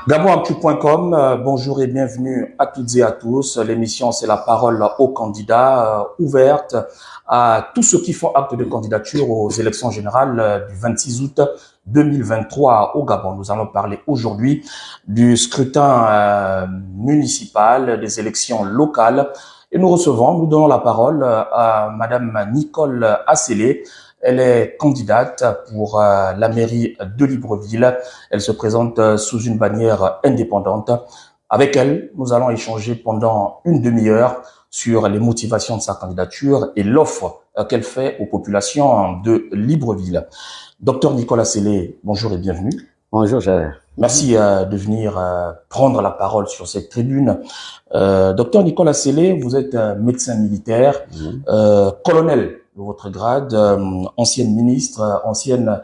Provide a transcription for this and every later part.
Gabonactu.com, bonjour et bienvenue à toutes et à tous. L'émission, c'est la parole aux candidats, ouverte à tous ceux qui font acte de candidature aux élections générales du 26 août 2023 au Gabon. Nous allons parler aujourd'hui du scrutin municipal, des élections locales. Et nous donnons la parole à Madame Nicole Asselé. Elle est candidate pour la mairie de Libreville. Elle se présente sous une bannière indépendante. Avec elle, nous allons échanger pendant une demi-heure sur les motivations de sa candidature et l'offre qu'elle fait aux populations de Libreville. Docteur Nicolas Sellé, bonjour et bienvenue. Bonjour, Gérard. Merci de venir prendre la parole sur cette tribune. Docteur Nicolas Sellé, vous êtes médecin militaire, colonel de votre grade, ancienne ministre, ancienne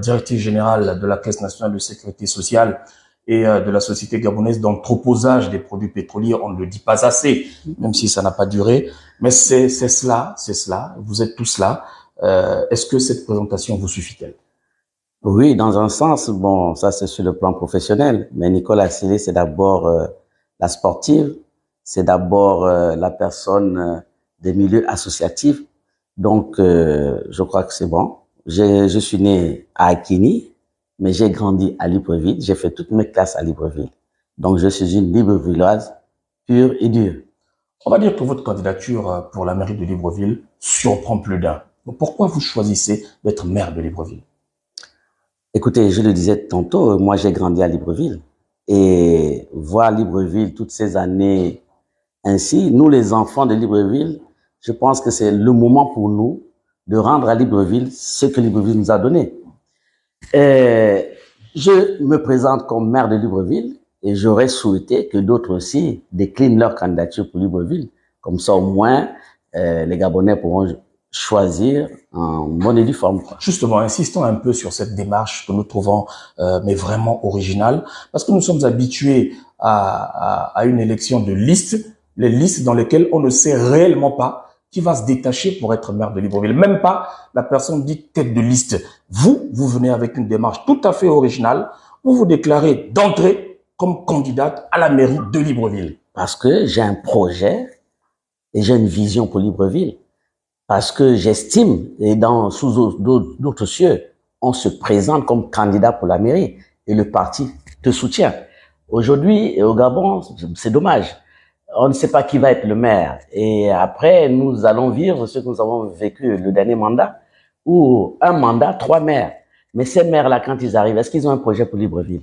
directrice générale de la Caisse nationale de sécurité sociale et de la Société gabonaise d'entreposage des produits pétroliers. On ne le dit pas assez, même si ça n'a pas duré. Mais c'est cela. Vous êtes tous là. Est-ce que cette présentation vous suffit-elle? Oui, dans un sens, bon, ça c'est sur le plan professionnel, mais Nicole Asselé, c'est d'abord la sportive, c'est d'abord la personne des milieux associatifs. Donc, je crois que c'est bon. Je suis né à Akini, mais j'ai grandi à Libreville. J'ai fait toutes mes classes à Libreville. Donc, je suis une Librevilloise pure et dure. On va dire que votre candidature pour la mairie de Libreville surprend plus d'un. Pourquoi vous choisissez d'être maire de Libreville? Écoutez, je le disais tantôt, moi j'ai grandi à Libreville. Et voir Libreville toutes ces années ainsi, nous les enfants de Libreville, je pense que c'est le moment pour nous de rendre à Libreville ce que Libreville nous a donné. Je me présente comme maire de Libreville et j'aurais souhaité que d'autres aussi déclinent leur candidature pour Libreville. Comme ça, au moins, les Gabonais pourront choisir en bonne et due forme. Justement, insistons un peu sur cette démarche que nous trouvons mais vraiment originale, parce que nous sommes habitués à une élection de liste, les listes dans lesquelles on ne sait réellement pas qui va se détacher pour être maire de Libreville. Même pas la personne dite tête de liste. Vous venez avec une démarche tout à fait originale. Vous vous déclarez d'entrée comme candidate à la mairie de Libreville. Parce que j'ai un projet et j'ai une vision pour Libreville. Parce que j'estime, et sous d'autres cieux, on se présente comme candidat pour la mairie et le parti te soutient. Aujourd'hui, au Gabon, c'est dommage. On ne sait pas qui va être le maire. Et après, nous allons vivre ce que nous avons vécu le dernier mandat, où un mandat, 3 maires. Mais ces maires-là, quand ils arrivent, est-ce qu'ils ont un projet pour Libreville?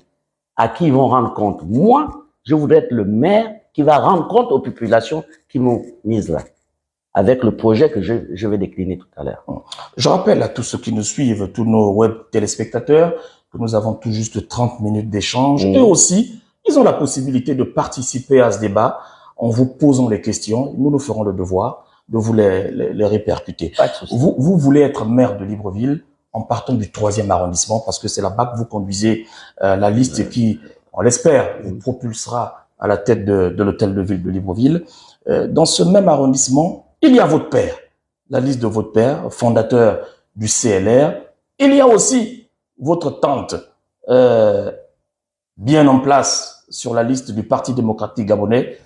À qui ils vont rendre compte? Moi, je voudrais être le maire qui va rendre compte aux populations qui m'ont mise là, avec le projet que je vais décliner tout à l'heure. Je rappelle à tous ceux qui nous suivent, tous nos web téléspectateurs, que nous avons tout juste 30 minutes d'échange. Eux aussi, ils ont la possibilité de participer à ce débat en vous posant les questions. Nous ferons le devoir de vous les répercuter. Vous voulez être maire de Libreville en partant du 3e arrondissement, parce que c'est là-bas que vous conduisez la liste qui, on l'espère, vous propulsera à la tête de l'hôtel de ville de Libreville. Dans ce même arrondissement, il y a votre père, la liste de votre père, fondateur du CLR. Il y a aussi votre tante, bien en place sur la liste du Parti démocratique gabonais.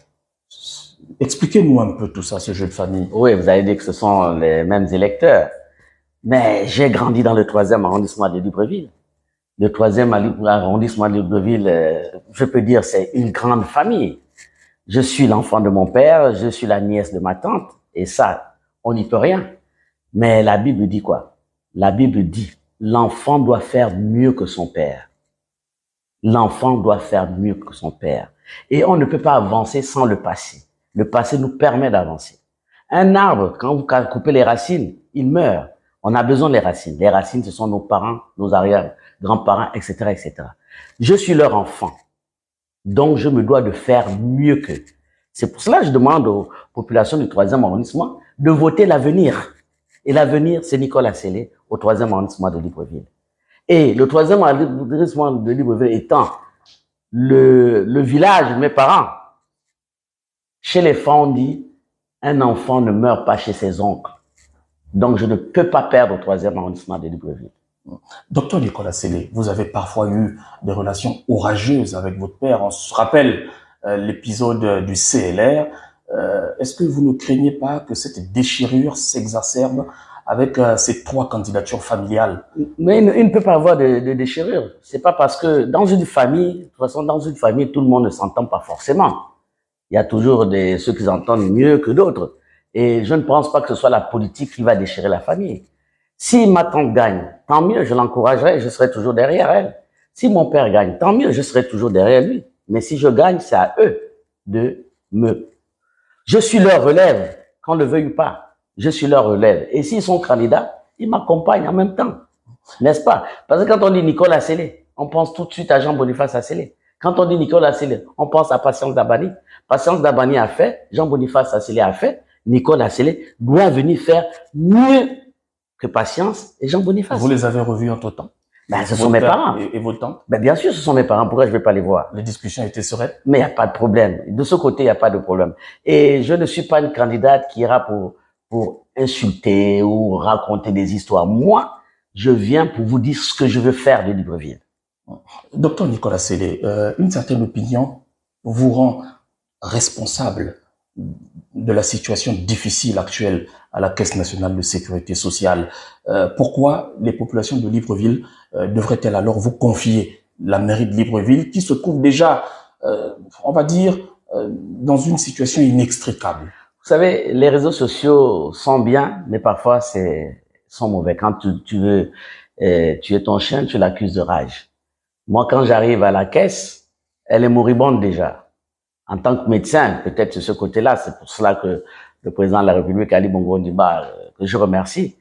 Expliquez-nous un peu tout ça, ce jeu de famille. Oui, vous avez dit que ce sont les mêmes électeurs. Mais j'ai grandi dans le 3e arrondissement de Libreville. Le 3e arrondissement de Libreville, je peux dire, c'est une grande famille. Je suis l'enfant de mon père, je suis la nièce de ma tante, et ça, on n'y peut rien. Mais la Bible dit quoi? La Bible dit, l'enfant doit faire mieux que son père. L'enfant doit faire mieux que son père. Et on ne peut pas avancer sans le passé. Le passé nous permet d'avancer. Un arbre, quand vous coupez les racines, il meurt. On a besoin des racines. Les racines, ce sont nos parents, nos arrière-grands-parents, etc., etc. Je suis leur enfant. Donc, je me dois de faire mieux qu'eux. C'est pour cela que je demande aux populations du 3e arrondissement de voter l'avenir. Et l'avenir, c'est Nicole Asselé au 3e arrondissement de Libreville. Et le 3e arrondissement de Libreville étant le village de mes parents, chez les femmes, on dit, un enfant ne meurt pas chez ses oncles. Donc, je ne peux pas perdre au 3e arrondissement de Libreville. Docteur Nicolas Sellé, vous avez parfois eu des relations orageuses avec votre père. On se rappelle l'épisode du CLR. Est-ce que vous ne craignez pas que cette déchirure s'exacerbe avec ces 3 candidatures familiales? Mais il ne peut pas avoir de déchirure. C'est pas parce que dans une famille, de toute façon, dans une famille, tout le monde ne s'entend pas forcément. Il y a toujours ceux qui s'entendent mieux que d'autres. Et je ne pense pas que ce soit la politique qui va déchirer la famille. Si ma tante gagne, tant mieux, je l'encouragerai, je serai toujours derrière elle. Si mon père gagne, tant mieux, je serai toujours derrière lui. Mais si je gagne, c'est à eux de me... Je suis leur relève, qu'on le veuille ou pas. Je suis leur relève. Et s'ils sont candidats, ils m'accompagnent en même temps. N'est-ce pas? Parce que quand on dit Nicolas Sellé, on pense tout de suite à Jean-Boniface Asselé. Quand on dit Nicolas Sellé, on pense à Patience Dabani. Patience Dabani a fait, Jean-Boniface Asselé a fait, Nicolas Sellé doit venir faire mieux que Patience et Jean-Boniface. Vous les avez revus entre-temps? Ben, ce sont mes parents. Et vos tantes? Ben, bien sûr, ce sont mes parents. Pourquoi je vais pas les voir? Les discussions étaient sereines? Mais il n'y a pas de problème. De ce côté, il n'y a pas de problème. Et je ne suis pas une candidate qui ira pour insulter ou raconter des histoires. Moi, je viens pour vous dire ce que je veux faire de Libreville. Docteur Nicolas Sellé, une certaine opinion vous rend responsable de la situation difficile actuelle à la Caisse nationale de sécurité sociale. Pourquoi les populations de Libreville devraient-elles alors vous confier la mairie de Libreville qui se trouve déjà, on va dire, dans une situation inextricable? Vous savez, les réseaux sociaux sont bien, mais parfois sont mauvais. Quand tu veux tuer ton chien, tu l'accuses de rage. Moi, quand j'arrive à la caisse, elle est moribonde déjà. En tant que médecin, peut-être c'est ce côté-là, c'est pour cela que le président de la République, Ali Bongo Ondimba, que je remercie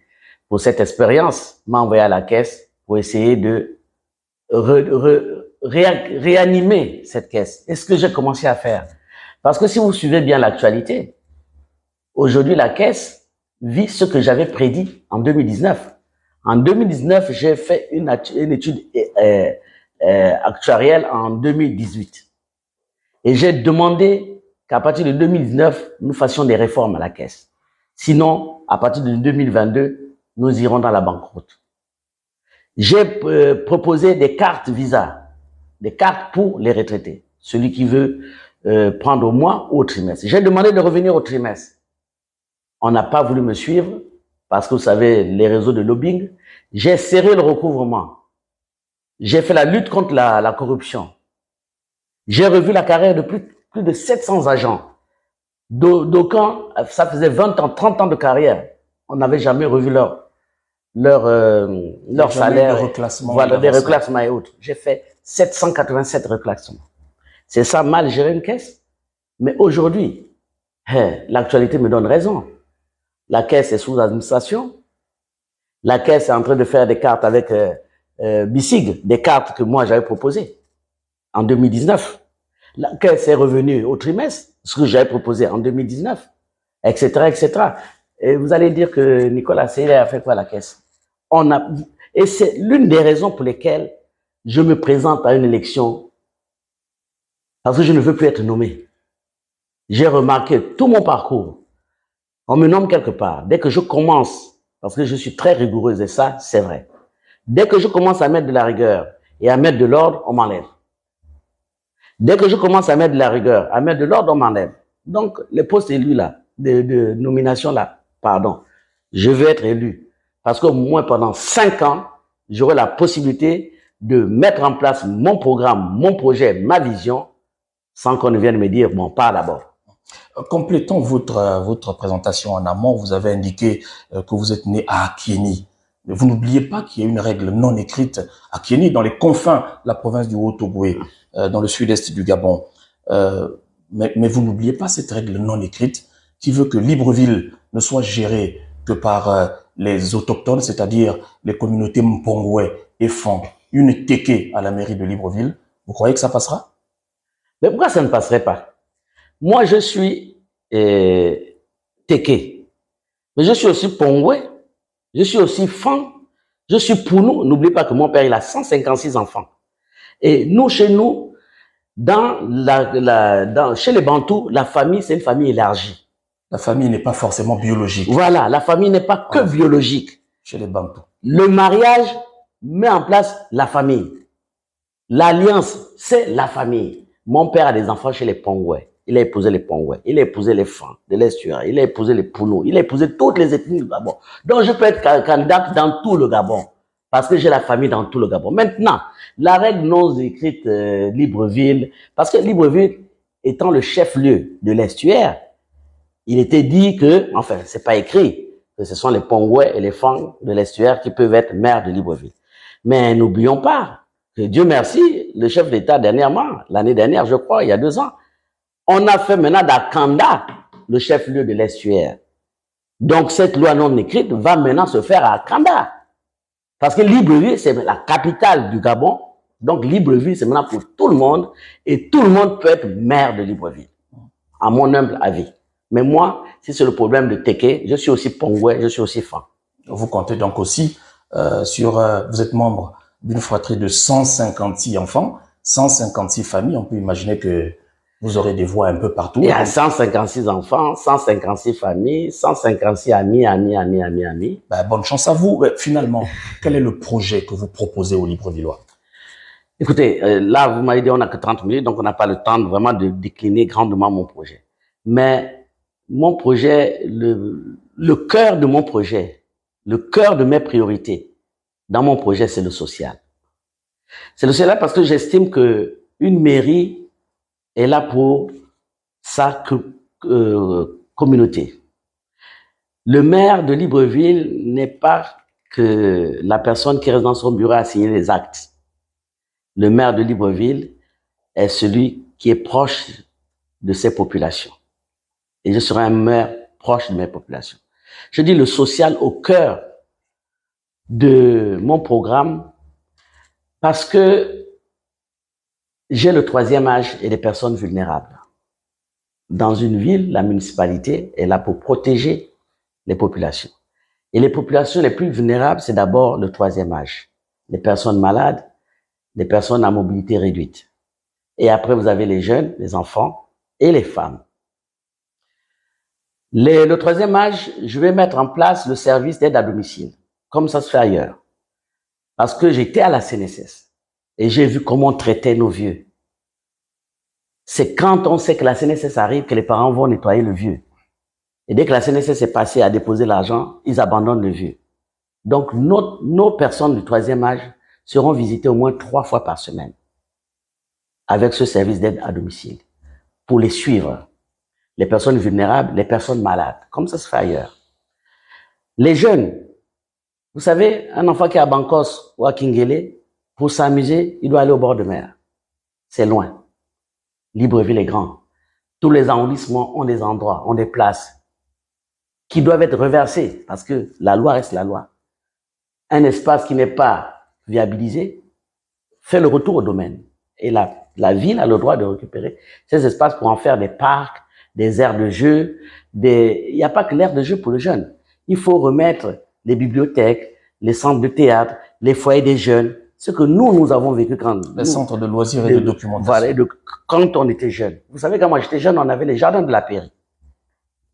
pour cette expérience, m'a envoyé à la caisse pour essayer de réanimer cette caisse. Et ce que j'ai commencé à faire. Parce que si vous suivez bien l'actualité, aujourd'hui, la caisse vit ce que j'avais prédit en 2019. En 2019, j'ai fait une étude actuarielle en 2018. Et j'ai demandé qu'à partir de 2019, nous fassions des réformes à la caisse. Sinon, à partir de 2022, nous irons dans la banqueroute. J'ai proposé des cartes Visa, des cartes pour les retraités, celui qui veut prendre au mois ou au trimestre. J'ai demandé de revenir au trimestre. On n'a pas voulu me suivre parce que vous savez, les réseaux de lobbying. J'ai serré le recouvrement. J'ai fait la lutte contre la corruption. J'ai revu la carrière de plus de 700 agents. D'aucuns, ça faisait 20 ans, 30 ans de carrière. On n'avait jamais revu leur salaire. Voilà, des reclassements et autres. J'ai fait 787 reclassements. C'est ça, mal gérer une caisse. Mais aujourd'hui, l'actualité me donne raison. La caisse est sous administration. La caisse est en train de faire des cartes avec BICIG, des cartes que moi j'avais proposées en 2019. La caisse est revenue au trimestre, ce que j'avais proposé en 2019, etc., etc. Et vous allez dire que Nicolas Sellé a fait quoi à la caisse? Et c'est l'une des raisons pour lesquelles je me présente à une élection, parce que je ne veux plus être nommé. J'ai remarqué tout mon parcours. On me nomme quelque part. Dès que je commence, parce que je suis très rigoureuse et ça, c'est vrai. Dès que je commence à mettre de la rigueur et à mettre de l'ordre, on m'enlève. Dès que je commence à mettre de la rigueur, à mettre de l'ordre, on m'enlève. Donc, les postes élus là, de nomination là, pardon, je veux être élu. Parce qu'au moins pendant 5 ans, j'aurai la possibilité de mettre en place mon programme, mon projet, ma vision, sans qu'on ne vienne me dire, bon, pas d'abord. Complétons votre présentation en amont. Vous avez indiqué que vous êtes né à Akieni. Mais vous n'oubliez pas qu'il y a une règle non écrite à Akieni, dans les confins de la province du Haut-Ogooué, dans le sud-est du Gabon. Mais vous n'oubliez pas cette règle non écrite qui veut que Libreville ne soit gérée que par les autochtones, c'est-à-dire les communautés Mpongwe et Fon, une téké à la mairie de Libreville. Vous croyez que ça passera? Mais pourquoi ça ne passerait pas? Moi, je suis téké, mais je suis aussi Pongwe, je suis aussi Fon, je suis Pounou. N'oubliez pas que mon père, il a 156 enfants. Et nous, chez nous, chez les Bantous, la famille, c'est une famille élargie. La famille n'est pas forcément biologique. Voilà, la famille n'est pas que biologique. Chez les Bantous. Le mariage met en place la famille. L'alliance, c'est la famille. Mon père a des enfants chez les Pongouais. Il a épousé les Pongouais. Il a épousé les Fans de l'Estuaire. Il a épousé les Pounou. Il a épousé toutes les ethnies du Gabon. Donc, je peux être candidate dans tout le Gabon. Parce que j'ai la famille dans tout le Gabon. Maintenant, la règle non écrite Libreville, parce que Libreville étant le chef-lieu de l'Estuaire, il était dit que, enfin, c'est pas écrit, que ce sont les Pongouais et les Fans de l'Estuaire qui peuvent être maires de Libreville. Mais n'oublions pas que Dieu merci, le chef d'État dernièrement, l'année dernière, je crois, il y a 2 ans, on a fait maintenant d'Akanda le chef-lieu de l'Estuaire. Donc, cette loi non écrite va maintenant se faire à Akanda. Parce que Libreville, c'est la capitale du Gabon. Donc, Libreville, c'est maintenant pour tout le monde. Et tout le monde peut être maire de Libreville. À mon humble avis. Mais moi, si c'est le problème de Téké, je suis aussi Pongouais, je suis aussi Fan. Vous comptez donc aussi vous êtes membre d'une fratrie de 156 enfants, 156 familles. On peut imaginer que vous aurez des voix un peu partout. Il y a 156 enfants, 156 familles, 156 amis. Ben, bonne chance à vous. Finalement, quel est le projet que vous proposez aux Librevillois? Écoutez, là, vous m'avez dit on n'a que 30 minutes, donc on n'a pas le temps vraiment de décliner grandement mon projet. Mais mon projet, le cœur de mon projet, le cœur de mes priorités dans mon projet, c'est le social. C'est le social parce que j'estime que une mairie est là pour sa communauté. Le maire de Libreville n'est pas que la personne qui reste dans son bureau à signer les actes. Le maire de Libreville est celui qui est proche de ses populations. Et je serai un maire proche de mes populations. Je dis le social au cœur de mon programme parce que j'ai le 3e âge et les personnes vulnérables. Dans une ville, la municipalité est là pour protéger les populations. Et les populations les plus vulnérables, c'est d'abord le 3e âge. Les personnes malades, les personnes à mobilité réduite. Et après, vous avez les jeunes, les enfants et les femmes. Le 3e âge, je vais mettre en place le service d'aide à domicile, comme ça se fait ailleurs. Parce que j'étais à la CNSS et j'ai vu comment on traitait nos vieux. C'est quand on sait que la CNSS arrive que les parents vont nettoyer le vieux. Et dès que la CNSS est passée à déposer l'argent, ils abandonnent le vieux. Donc, nos personnes du 3e âge seront visitées au moins 3 fois par semaine avec ce service d'aide à domicile pour les suivre. Les personnes vulnérables, les personnes malades, comme ça se fait ailleurs. Les jeunes, vous savez, un enfant qui est à Bankos ou à Kingele, pour s'amuser, il doit aller au bord de mer. C'est loin. Libreville est grand. Tous les arrondissements ont des endroits, ont des places qui doivent être reversées parce que la loi reste la loi. Un espace qui n'est pas viabilisé fait le retour au domaine. Et la ville a le droit de récupérer ces espaces pour en faire des parcs, des aires de jeu. Il n'y a pas que l'aire de jeu pour les jeunes. Il faut remettre les bibliothèques, les centres de théâtre, les foyers des jeunes, ce que nous avons vécu quand... Les centres de loisirs et de documentation. Voilà, quand on était jeune. Vous savez, quand moi j'étais jeune, on avait les jardins de la Pairie.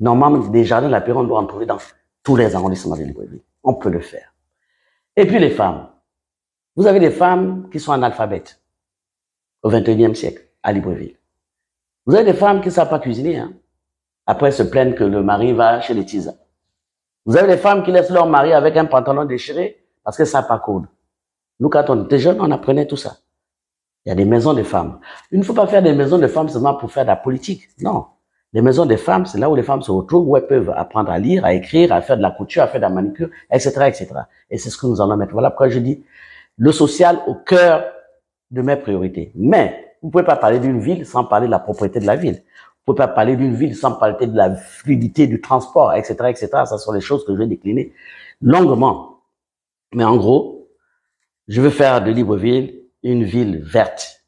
Normalement, des jardins de la Pairie, on doit en trouver dans tous les arrondissements de Libreville. On peut le faire. Et puis les femmes. Vous avez des femmes qui sont analphabètes au XXIe siècle à Libreville. Vous avez des femmes qui ne savent pas cuisiner. Hein. Après, se plaignent que le mari va chez les tisans. Vous avez des femmes qui laissent leur mari avec un pantalon déchiré parce que ça n'a pas coudre. Nous, quand on était jeunes, on apprenait tout ça. Il y a des maisons de femmes. Il ne faut pas faire des maisons de femmes seulement pour faire de la politique. Non. Les maisons de femmes, c'est là où les femmes se retrouvent, où elles peuvent apprendre à lire, à écrire, à faire de la couture, à faire de la manicure, etc., etc. Et c'est ce que nous allons mettre. Voilà pourquoi je dis le social au cœur de mes priorités. Mais vous ne pouvez pas parler d'une ville sans parler de la propriété de la ville. Vous ne pouvez pas parler d'une ville sans parler de la fluidité du transport, etc., etc. Ça sont les choses que je vais décliner longuement. Mais en gros, je veux faire de Libreville une ville verte,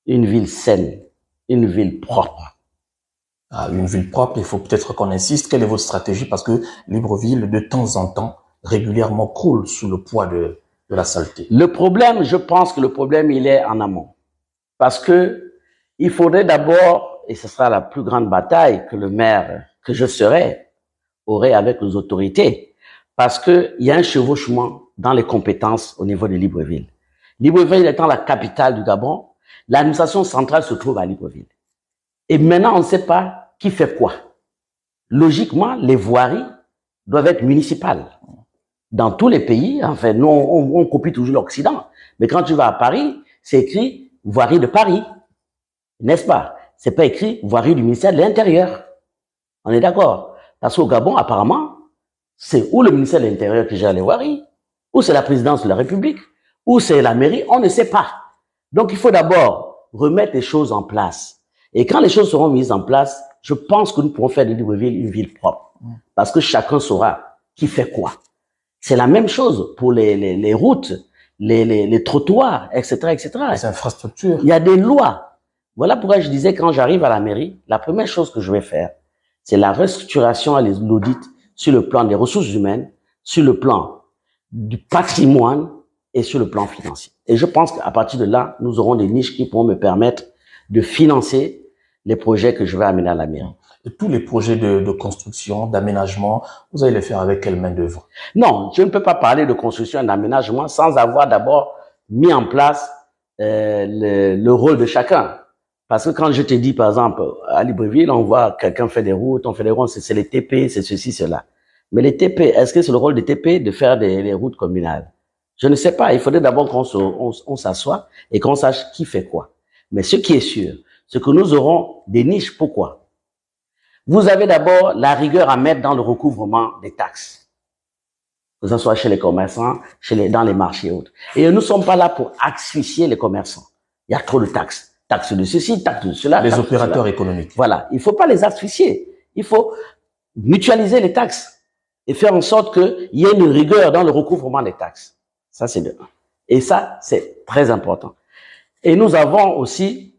une ville saine, une ville propre. Ah, une ville propre, il faut peut-être qu'on insiste. Quelle est votre stratégie? Parce que Libreville, de temps en temps, régulièrement croule sous le poids de la saleté. Le problème, je pense que le problème, il est en amont. Parce que il faudrait d'abord, et ce sera la plus grande bataille que le maire, que je serai, aurait avec les autorités. Parce que il y a un chevauchement dans les compétences au niveau de Libreville. Libreville étant la capitale du Gabon, l'administration centrale se trouve à Libreville. Et maintenant, on ne sait pas qui fait quoi. Logiquement, les voiries doivent être municipales. Dans tous les pays, enfin, nous, on copie toujours l'Occident. Mais quand tu vas à Paris, c'est écrit voirie de Paris. N'est-ce pas? C'est pas écrit voirie du ministère de l'Intérieur. On est d'accord? Parce qu'au Gabon, apparemment, c'est ou le ministère de l'Intérieur qui gère les voiries, ou c'est la présidence de la République, ou c'est la mairie, on ne sait pas. Donc, il faut d'abord remettre les choses en place. Et quand les choses seront mises en place, je pense que nous pourrons faire de Libreville une ville propre. Parce que chacun saura qui fait quoi. C'est la même chose pour les routes, les trottoirs, etc., etc. Les infrastructures. Il y a des lois. Voilà pourquoi je disais, quand j'arrive à la mairie, la première chose que je vais faire, c'est la restructuration et l'audit sur le plan des ressources humaines, sur le plan du patrimoine et sur le plan financier. Et je pense qu'à partir de là, nous aurons des niches qui pourront me permettre de financer les projets que je vais amener à la mairie. Et tous les projets de construction, d'aménagement, vous allez les faire avec quelle main d'œuvre? Non, je ne peux pas parler de construction et d'aménagement sans avoir d'abord mis en place le rôle de chacun. Parce que quand je te dis, par exemple, à Libreville, on voit quelqu'un fait des routes, on fait des routes, c'est les TP, c'est ceci, cela. Mais les TP, est-ce que c'est le rôle des TP de faire des routes communales? Je ne sais pas. Il faudrait d'abord qu'on s'assoie et qu'on sache qui fait quoi. Mais ce qui est sûr, c'est que nous aurons des niches. Pourquoi? Vous avez d'abord la rigueur à mettre dans le recouvrement des taxes. Que ce soit chez les commerçants, dans les marchés et autres. Et nous ne sommes pas là pour asphyxier les commerçants. Il y a trop de taxes. Taxes de ceci, taxes de cela. Les opérateurs économiques. Voilà. Il ne faut pas les asphyxier. Il faut mutualiser les taxes et faire en sorte qu'il y ait une rigueur dans le recouvrement des taxes. Ça, c'est de un. Et ça, c'est très important. Et nous avons aussi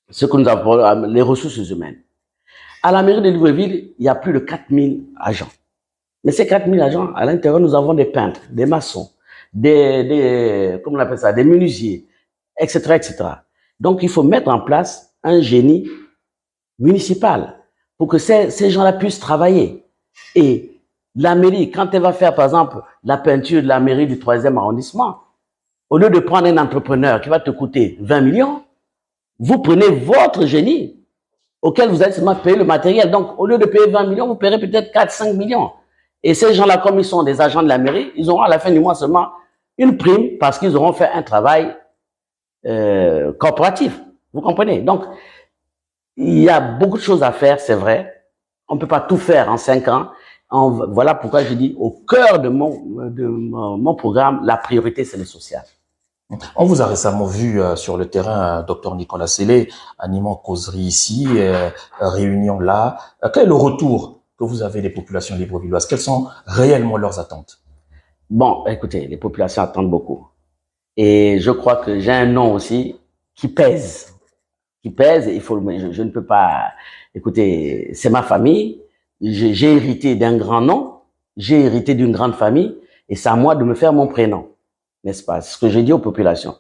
ce que nous avons, les ressources humaines. À la mairie de Libreville, il y a plus de 4000 agents. Mais ces 4000 agents, à l'intérieur, nous avons des peintres, des maçons, comment on appelle ça, des menuisiers, etc., etc. Donc, il faut mettre en place un génie municipal pour que ces gens-là puissent travailler. Et la mairie, quand elle va faire, par exemple, la peinture de la mairie du 3e arrondissement, au lieu de prendre un entrepreneur qui va te coûter 20 millions, vous prenez votre génie auquel vous allez seulement payer le matériel. Donc, au lieu de payer 20 millions, vous paierez peut-être 4-5 millions. Et ces gens-là, comme ils sont des agents de la mairie, ils auront à la fin du mois seulement une prime parce qu'ils auront fait un travail corporatif. Vous comprenez? Donc, il y a beaucoup de choses à faire, c'est vrai. On ne peut pas tout faire en 5 ans. Voilà pourquoi je dis, au cœur de mon programme, la priorité, c'est le social. On vous a récemment vu sur le terrain, Dr Nicolas Sellé, animant causerie ici, réunion là. Quel est le retour que vous avez des populations librevilloises? Quelles sont réellement leurs attentes? Bon, écoutez, les populations attendent beaucoup. Et je crois que j'ai un nom aussi qui pèse. Qui pèse, je ne peux pas... Écoutez, c'est ma famille. J'ai hérité d'un grand nom. J'ai hérité d'une grande famille. Et c'est à moi de me faire mon prénom. N'est-ce pas? C'est ce que j'ai dit aux populations.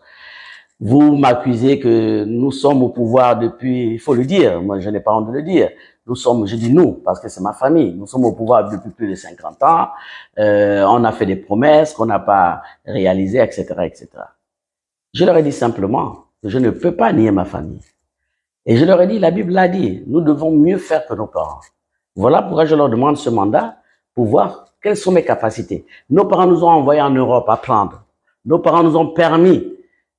Vous m'accusez que nous sommes au pouvoir depuis, il faut le dire, moi je n'ai pas honte de le dire, je dis nous, parce que c'est ma famille, nous sommes au pouvoir depuis plus de 50 ans, on a fait des promesses qu'on n'a pas réalisées, etc., etc. Je leur ai dit simplement que je ne peux pas nier ma famille. Et je leur ai dit, la Bible l'a dit, nous devons mieux faire que nos parents. Voilà pourquoi je leur demande ce mandat, pour voir quelles sont mes capacités. Nos parents nous ont envoyés en Europe apprendre. Nos parents nous ont permis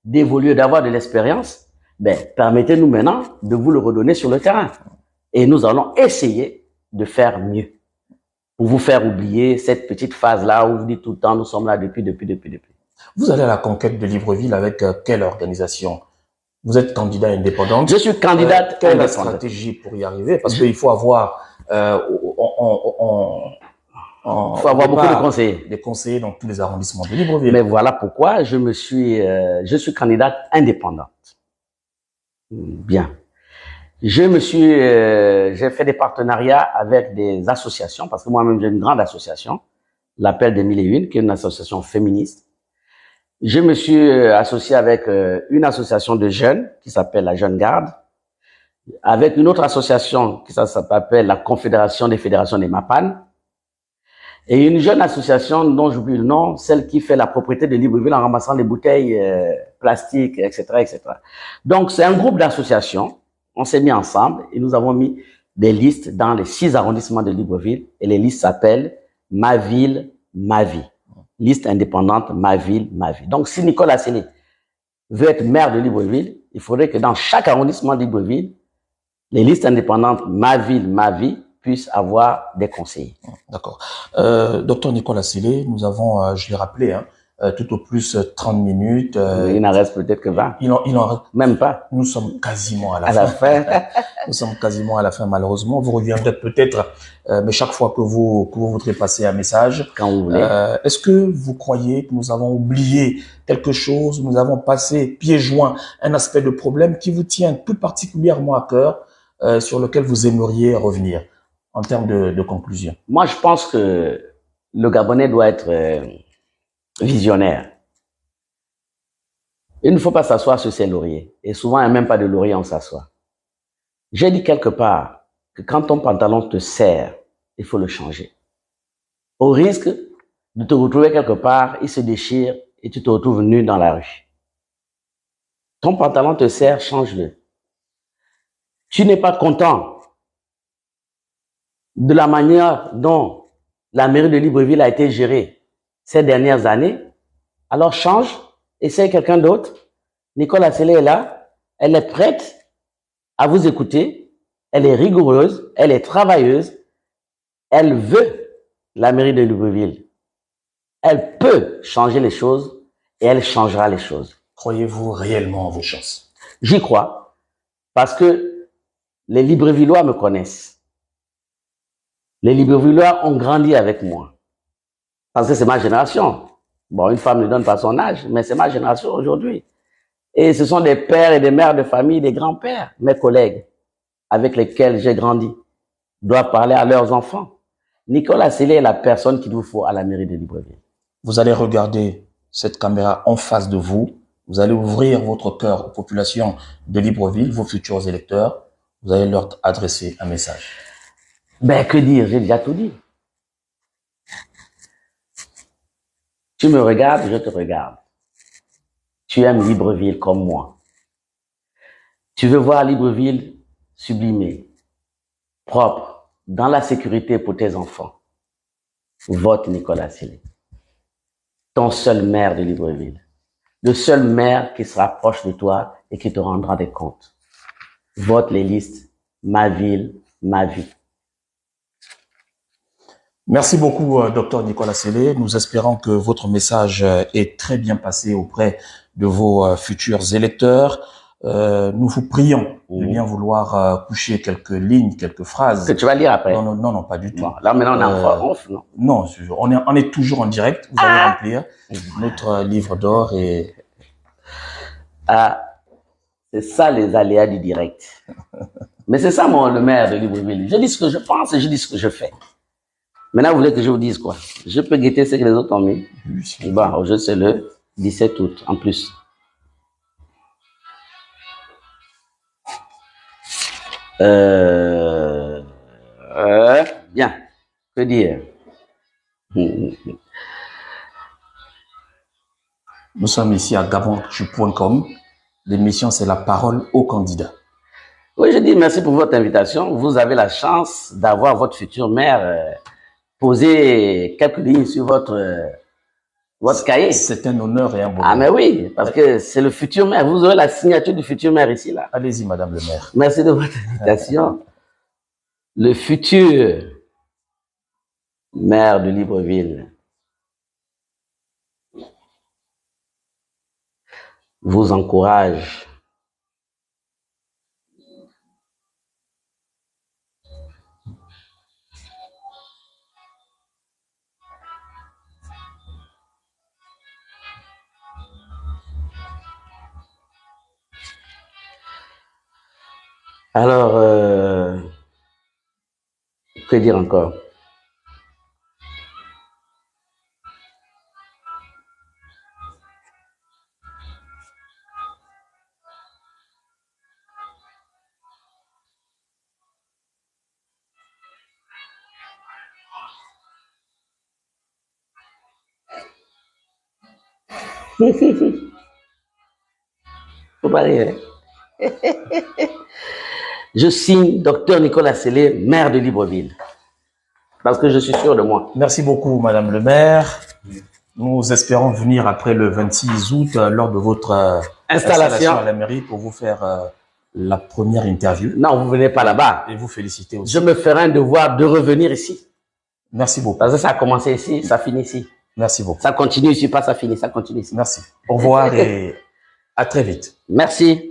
d'évoluer, d'avoir de l'expérience. Ben, permettez-nous maintenant de vous le redonner sur le terrain. Et nous allons essayer de faire mieux. Pour vous faire oublier cette petite phase-là où vous dites tout le temps, nous sommes là depuis. Vous allez à la conquête de Libreville avec quelle organisation? Vous êtes candidat indépendante. Je suis candidate quelle est la indépendante. stratégie pour y arriver? Parce qu'il faut avoir... Il faut avoir beaucoup de conseillers. Des conseillers dans tous les arrondissements de Libreville. Mais voilà pourquoi je suis candidate indépendante. Bien. J'ai fait des partenariats avec des associations, parce que moi-même j'ai une grande association, l'Appel des 1001, qui est une association féministe. Je me suis associé avec une association de jeunes qui s'appelle la Jeune Garde, avec une autre association qui s'appelle la Confédération des fédérations des MAPAN, Et une jeune association dont j'oublie le nom, celle qui fait la propriété de Libreville en ramassant les bouteilles plastiques, etc., etc. Donc, c'est un groupe d'associations. On s'est mis ensemble et nous avons mis des listes dans les 6 arrondissements de Libreville. Et les listes s'appellent Ma ville, ma vie. Liste indépendante, Ma ville, ma vie. Donc, si Nicolas Assélé veut être maire de Libreville, il faudrait que dans chaque arrondissement de Libreville, les listes indépendantes Ma ville, ma vie puissent avoir des conseillers. D'accord. Docteur Nicolas Assélé, nous avons, je l'ai rappelé, hein, tout au plus 30 minutes. Il n'en reste peut-être que 20. Il en reste. Même pas. Nous sommes quasiment à la À fin. la fin. Nous sommes quasiment à la fin, malheureusement. Vous reviendrez peut-être, mais chaque fois que vous voudrez passer un message. Quand vous voulez. Est-ce que vous croyez que nous avons oublié quelque chose? Nous avons passé pieds joints un aspect de problème qui vous tient tout particulièrement à cœur, sur lequel vous aimeriez revenir en termes de conclusion? Moi, je pense que le Gabonais doit être visionnaire. Il ne faut pas s'asseoir sur ses lauriers. Et souvent, il n'y a même pas de laurier, on s'assoit. J'ai dit quelque part que quand ton pantalon te serre, il faut le changer. Au risque de te retrouver quelque part, il se déchire et tu te retrouves nu dans la rue. Ton pantalon te serre, change-le. Tu n'es pas content de la manière dont la mairie de Libreville a été gérée ces dernières années, alors change, essaye quelqu'un d'autre. Nicole Assélé est là, elle est prête à vous écouter, elle est rigoureuse, elle est travailleuse, elle veut la mairie de Libreville. Elle peut changer les choses et elle changera les choses. Croyez-vous réellement en vos chances? J'y crois parce que les Librevillois me connaissent. Les Librevillois ont grandi avec moi. Parce que c'est ma génération. Bon, une femme ne donne pas son âge, mais c'est ma génération aujourd'hui. Et ce sont des pères et des mères de famille, des grands-pères, mes collègues, avec lesquels j'ai grandi, doivent parler à leurs enfants. Nicolas Assélé est la personne qu'il vous faut à la mairie de Libreville. Vous allez regarder cette caméra en face de vous. Vous allez ouvrir votre cœur aux populations de Libreville, vos futurs électeurs. Vous allez leur adresser un message. Ben, que dire? J'ai déjà tout dit. Tu me regardes, je te regarde. Tu aimes Libreville comme moi. Tu veux voir Libreville sublimée, propre, dans la sécurité pour tes enfants. Vote Nicolas Assélé. Ton seul maire de Libreville. Le seul maire qui sera proche de toi et qui te rendra des comptes. Vote les listes. Ma ville, ma vie. Merci beaucoup, docteur Nicolas Assélé. Nous espérons que votre message est très bien passé auprès de vos futurs électeurs. Nous vous prions de bien vouloir coucher quelques lignes, quelques phrases. Que tu vas lire après. Non, pas du tout. Bon, là, maintenant, on est en off, non? Non, on est toujours en direct. Vous allez remplir notre livre d'or et... Ah, c'est ça les aléas du direct. Mais c'est ça, moi, le maire de Libreville. Je dis ce que je pense et je dis ce que je fais. Maintenant, vous voulez que je vous dise quoi? Je peux guetter ce que les autres ont mis. Bon, au jeu, c'est le 17 août, en plus. Bien. Que dire? Nous sommes ici à gabonactu.com. L'émission, c'est la parole aux candidats. Oui, je dis merci pour votre invitation. Vous avez la chance d'avoir votre futur maire poser quelques lignes sur votre cahier. C'est un honneur et un bonheur. Ah, mais oui, parce que c'est le futur maire. Vous aurez la signature du futur maire ici, là. Allez-y, madame le maire. Merci de votre invitation. Le futur maire de Libreville vous encourage alors, que dire encore? Faut pas rire. Je signe Dr Nicolas Sellé, maire de Libreville. Parce que je suis sûr de moi. Merci beaucoup, Madame le maire. Nous espérons venir après le 26 août lors de votre installation à la mairie pour vous faire la première interview. Non, vous venez pas là-bas. Et vous féliciter aussi. Je me ferai un devoir de revenir ici. Merci beaucoup. Parce que ça a commencé ici, ça finit ici. Merci beaucoup. Ça continue ici, pas ça finit, ça continue ici. Merci. Au revoir et à très vite. Merci.